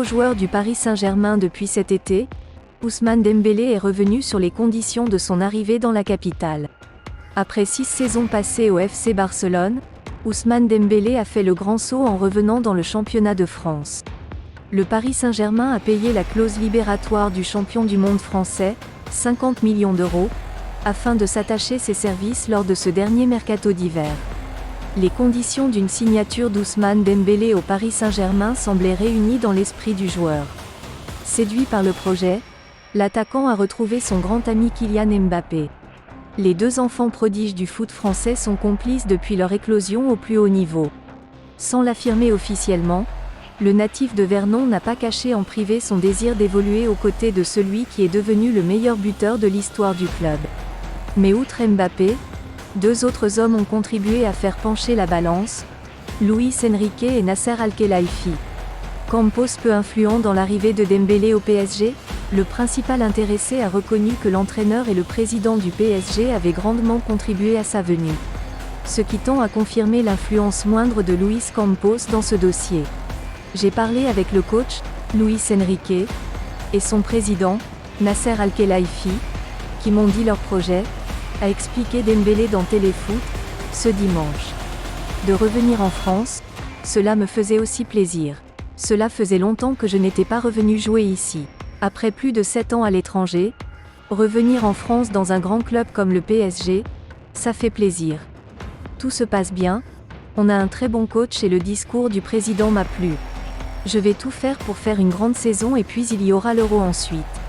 nouveau joueur du Paris Saint-Germain depuis cet été, Ousmane Dembélé est revenu sur les conditions de son arrivée dans la capitale. Après 6 saisons passées au FC Barcelone, Ousmane Dembélé a fait le grand saut en revenant dans le championnat de France. Le Paris Saint-Germain a payé la clause libératoire du champion du monde français, 50 millions d'euros, afin de s'attacher ses services lors de ce dernier mercato d'hiver. Les conditions d'une signature d'Ousmane Dembélé au Paris Saint-Germain semblaient réunies dans l'esprit du joueur. Séduit par le projet, l'attaquant a retrouvé son grand ami Kylian Mbappé. Les deux enfants prodiges du foot français sont complices depuis leur éclosion au plus haut niveau. Sans l'affirmer officiellement, le natif de Vernon n'a pas caché en privé son désir d'évoluer aux côtés de celui qui est devenu le meilleur buteur de l'histoire du club. Mais outre Mbappé, 2 autres hommes ont contribué à faire pencher la balance, Luis Enrique et Nasser Al-Khelaifi. Campos peu influent dans l'arrivée de Dembélé au PSG, le principal intéressé a reconnu que l'entraîneur et le président du PSG avaient grandement contribué à sa venue. Ce qui tend à confirmer l'influence moindre de Luis Campos dans ce dossier. J'ai parlé avec le coach, Luis Enrique, et son président, Nasser Al-Khelaifi, qui m'ont dit leur projet, a expliqué Dembélé dans Téléfoot, ce dimanche. De revenir en France, cela me faisait aussi plaisir. Cela faisait longtemps que je n'étais pas revenu jouer ici. Après plus de 7 ans à l'étranger, revenir en France dans un grand club comme le PSG, ça fait plaisir. Tout se passe bien, on a un très bon coach et le discours du président m'a plu. Je vais tout faire pour faire une grande saison et puis il y aura l'Euro ensuite.